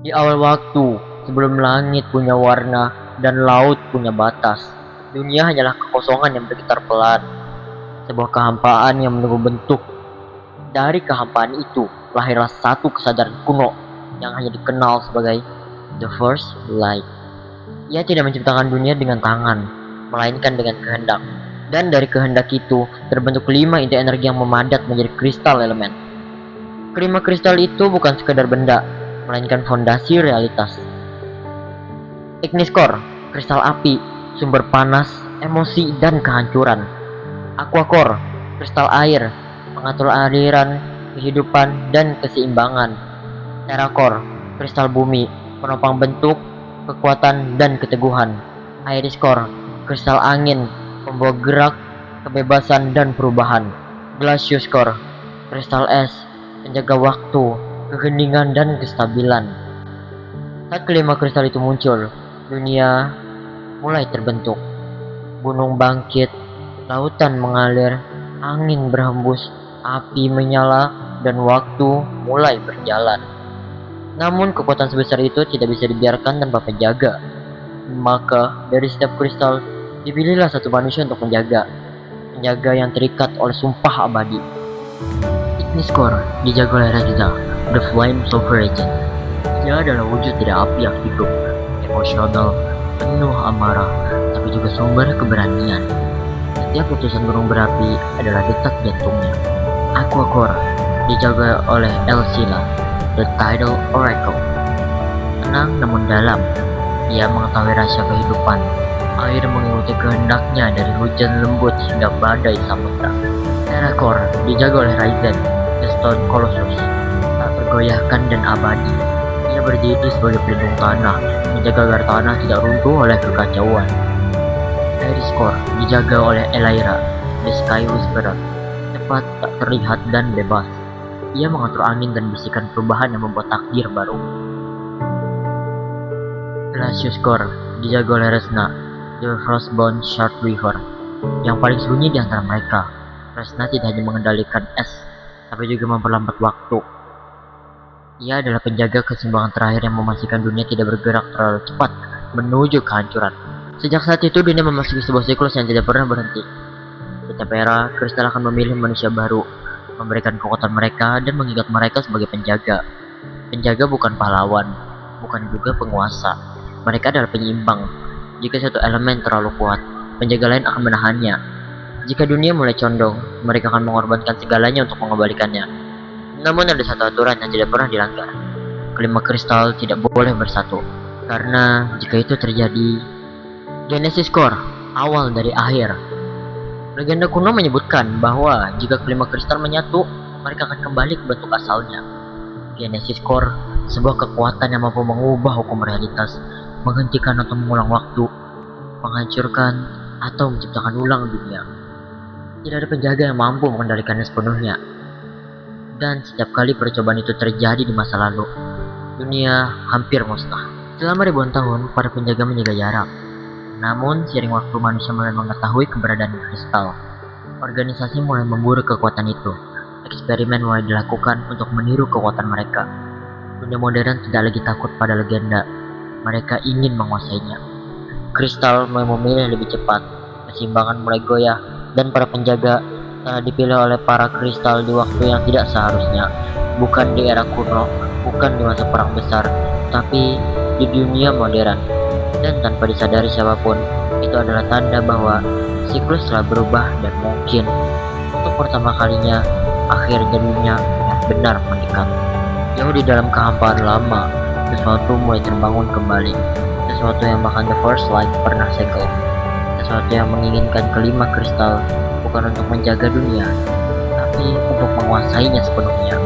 Di awal waktu, sebelum langit punya warna dan laut punya batas, dunia hanyalah kekosongan yang bergetar pelan, sebuah kehampaan yang menunggu bentuk. Dari kehampaan itu, lahirlah satu kesadaran kuno yang hanya dikenal sebagai The First Light. Ia tidak menciptakan dunia dengan tangan, melainkan dengan kehendak. Dan dari kehendak itu, terbentuk 5 inti energi yang memadat menjadi kristal elemen. Kelima kristal itu bukan sekadar benda, melainkan fondasi realitas. Ignis Core, kristal api, sumber panas, emosi, dan kehancuran. Aqua Core, kristal air, pengatur aliran, kehidupan, dan keseimbangan. Terra Core, kristal bumi, penopang bentuk, kekuatan, dan keteguhan. Iris Core, kristal angin, pembawa gerak, kebebasan, dan perubahan. Glacius Core, kristal es, penjaga waktu, keheningan, dan kestabilan. Saat kelima kristal itu muncul, dunia mulai terbentuk. Gunung bangkit, lautan mengalir, angin berhembus, api menyala, dan waktu mulai berjalan. Namun kekuatan sebesar itu tidak bisa dibiarkan tanpa penjaga. Maka dari setiap kristal dipilihlah satu manusia untuk menjaga. Penjaga yang terikat oleh sumpah abadi. Ignis Core dijaga oleh Reza, The Flames of Origin. Dia adalah wujud dari api yang hidup, emosional, penuh amarah, tapi juga sumber keberanian. Setiap putusan gunung berapi adalah detak jantungnya. Aqua Core dijaga oleh Elsila, The Tidal Oracle. Tenang namun dalam, dia mengetahui rahasia kehidupan. Air mengikuti kehendaknya dari hujan lembut hingga badai samudra. Terra Core dijaga oleh Raizen, The Stone Colossus, tak tergoyahkan dan abadi. Ia berdiri sebagai pelindung tanah, menjaga agar tanah tidak runtuh oleh kekacauan. Iris Core dijaga oleh Elaira, The Sky Whisperer, cepat, tak terlihat, dan bebas. Ia mengatur angin dan bisikan perubahan yang membuat takdir baru. Glacius Core dijaga oleh Resna, The Frostbound Shard Weaver, yang paling sunyi di antara mereka. Resna tidak hanya mengendalikan es, tapi juga memperlambat waktu. Ia adalah penjaga keseimbangan terakhir yang memastikan dunia tidak bergerak terlalu cepat menuju kehancuran. Sejak saat itu, dunia memasuki sebuah siklus yang tidak pernah berhenti. Setiap era, kristal akan memilih manusia baru, memberikan kekuatan mereka, dan mengikat mereka sebagai penjaga. Penjaga bukan pahlawan, bukan juga penguasa. Mereka adalah penyeimbang. Jika satu elemen terlalu kuat, penjaga lain akan menahannya. Jika dunia mulai condong, mereka akan mengorbankan segalanya untuk mengembalikannya. Namun ada satu aturan yang tidak pernah dilanggar. Kelima kristal tidak boleh bersatu. Karena jika itu terjadi, Genesis Core, awal dari akhir. Legenda kuno menyebutkan bahwa jika kelima kristal menyatu, mereka akan kembali ke bentuk asalnya. Genesis Core, sebuah kekuatan yang mampu mengubah hukum realitas, menghentikan atau mengulang waktu, menghancurkan atau menciptakan ulang dunia. Tidak ada penjaga yang mampu mengendalikannya sepenuhnya. Dan setiap kali percobaan itu terjadi di masa lalu, dunia hampir musnah. Selama ribuan tahun, para penjaga menjaga jarak. Namun, seiring waktu manusia mulai mengetahui keberadaan kristal. Organisasi mulai memburu kekuatan itu. Eksperimen mulai dilakukan untuk meniru kekuatan mereka. Dunia modern tidak lagi takut pada legenda. Mereka ingin menguasainya. Kristal mulai memilih lebih cepat. Keseimbangan mulai goyah, dan para penjaga telah dipilih oleh para kristal di waktu yang tidak seharusnya. Bukan di era kuno, bukan di masa perang besar, tapi di dunia modern. Dan tanpa disadari siapapun, itu adalah tanda bahwa siklus telah berubah dan mungkin untuk pertama kalinya akhir dunia benar mendekat. Jauh di dalam kehampaan lama, sesuatu mulai terbangun kembali. Sesuatu yang bahkan The First Light pernah segel. Sesuatu yang menginginkan kelima kristal bukan untuk menjaga dunia, tapi untuk menguasainya sepenuhnya.